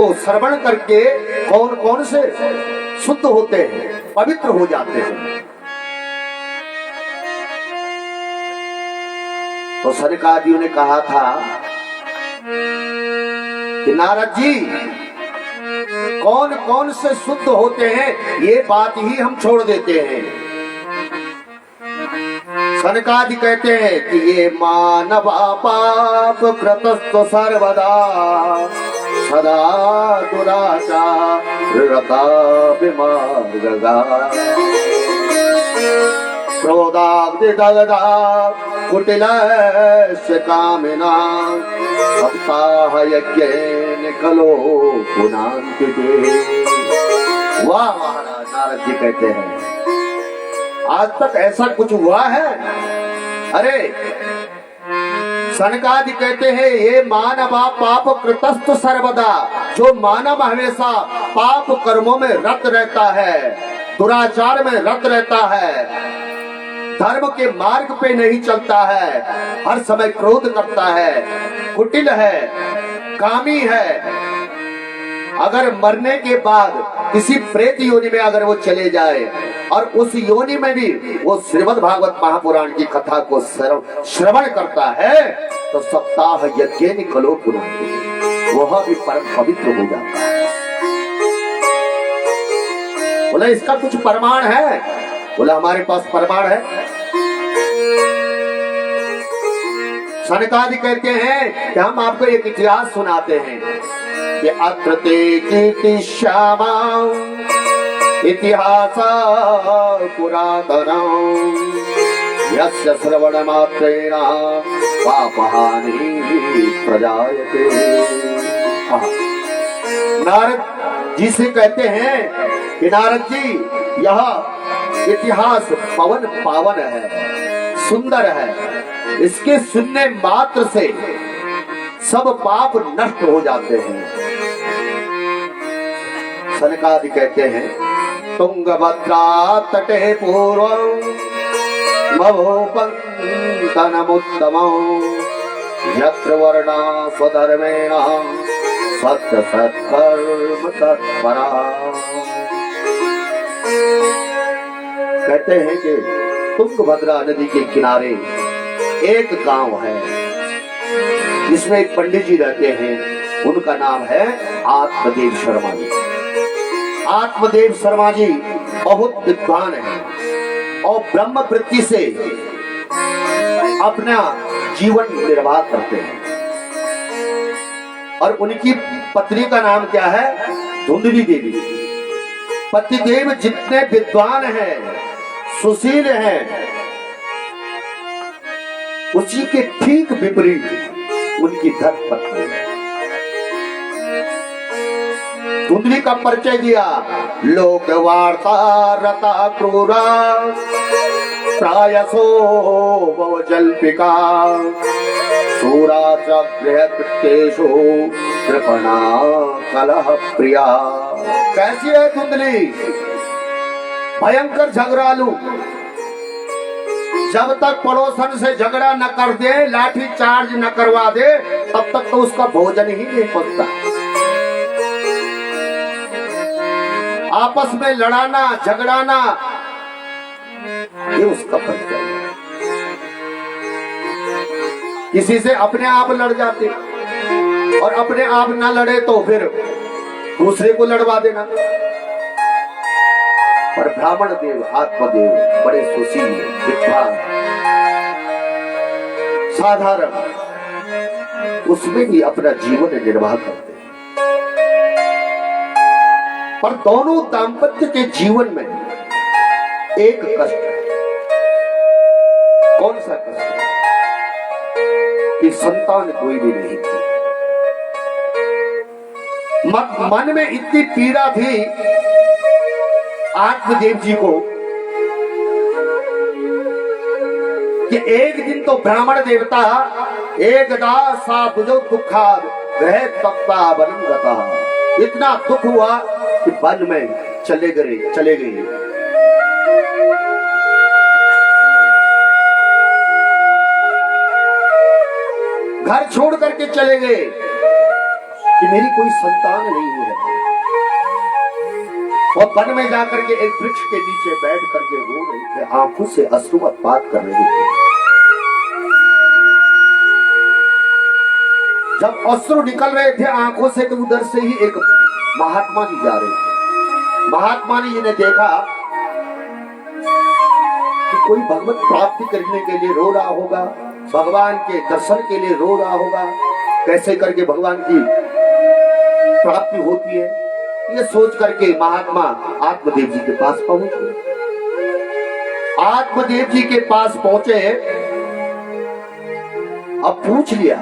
को श्रवण करके कौन कौन से शुद्ध होते हैं, पवित्र हो जाते हैं। तो सनकादियों ने कहा था कि नारद जी कौन कौन से शुद्ध होते हैं ये बात ही हम छोड़ देते हैं। सनकादि कहते हैं कि ये मानवा पाप कृतस्त्व सर्वदा सदा दुराचारता विमार्गगा क्रोधाग्निदग्धा कुटिलस्य कामिना सप्ताह यज्ञेन खलो पुनान्तिते। वाह महाराज नारद जी कहते हैं आज तक ऐसा कुछ हुआ है? अरे सनकादि कहते हैं ये मानवा पाप कृतस्थ सर्वदा, जो मानव हमेशा पाप कर्मों में रत रहता है, दुराचार में रत रहता है, धर्म के मार्ग पे नहीं चलता है, हर समय क्रोध करता है, कुटिल है, कामी है, अगर मरने के बाद किसी प्रेत योनि में अगर वो चले जाए और उस योनि में भी वो श्रीमद् भागवत महापुराण की कथा को श्रवण करता है तो सप्ताह यज्ञ खलो पुनान्तिते, वह भी परम पवित्र हो जाता है। बोला इसका कुछ प्रमाण है? बोला हमारे पास प्रमाण है। सनकादि कहते हैं कि हम आपको एक इतिहास सुनाते हैं कि अत्र ते कीर्ति श्यामा इतिहास पुरातनम् यस्य श्रवण मात्रेण पापहानि प्रजायते। नारद जी से कहते हैं कि नारद जी यह इतिहास पवन पावन है, सुंदर है, इसके सुनने मात्र से सब पाप नष्ट हो जाते हैं। सनकादि कहते हैं तुंगभद्रा तटे पूर्वं महोपन्तनमुत्तमं यत्र वर्णा स्वधर्मेण सत्य सत्कर्म तत्परा। कहते हैं कि तुंगभद्रा नदी के किनारे एक गांव है जिसमें एक पंडित जी रहते हैं, उनका नाम है आत्मदेव शर्मा जी। आत्मदेव शर्मा जी बहुत विद्वान हैं और ब्रह्म वृत्ति से अपना जीवन निर्वाह करते हैं। और उनकी पत्नी का नाम क्या है? धुंधली देवी। पतिदेव जितने विद्वान हैं, सुशील हैं, उसी के ठीक विपरीत उनकी धर्मपत्नी है। धुंधली का परिचय दिया, लोक वार्ता रता क्रूरा प्रायसो बहुजल्पिका सूरा च गृहकृत्येषु कृपणा कलह प्रिया। कैसी है धुंधली? भयंकर झगड़ालू। जब तक पड़ोसन से झगड़ा न कर दे, लाठी चार्ज न करवा दे, तब तक तो उसका भोजन ही नहीं पकता। आपस में लड़ाना झगड़ाना ये उसका परिचय है। किसी से अपने आप लड़ जाते और अपने आप ना लड़े तो फिर दूसरे को लड़वा देना। पर ब्राह्मण देव आत्मदेव बड़े सुशील विद्वान साधारण, उसमें भी अपना जीवन निर्वाह करते हैं। पर दोनों दाम्पत्य के जीवन में एक कष्ट है। कौन सा कष्ट है? कि संतान कोई भी नहीं थी। मन में इतनी पीड़ा थी आत्मदेव जी को कि एक दिन तो ब्राह्मण देवता एकदा सा बुझो दुखाद वह तप्ता वनम गता, इतना दुख हुआ कि वन में चले गए। घर छोड़ करके चले गए। कि मेरी कोई संतान नहीं है। और वन में जाकर के एक वृक्ष के नीचे बैठ करके रो रहे थे, आंखों से अश्रुपात कर रहे थे। जब अश्रु निकल रहे थे आंखों से, तो उधर से ही एक महात्मा जी जा रहे थे। महात्मा जी ने देखा कि कोई भगवत प्राप्ति करने के लिए रो रहा होगा, भगवान के दर्शन के लिए रो रहा होगा, कैसे करके भगवान की प्राप्ति होती है, ये सोच करके महात्मा आत्मदेव जी के पास पहुंचे। आत्मदेव जी के पास पहुंचे, अब पूछ लिया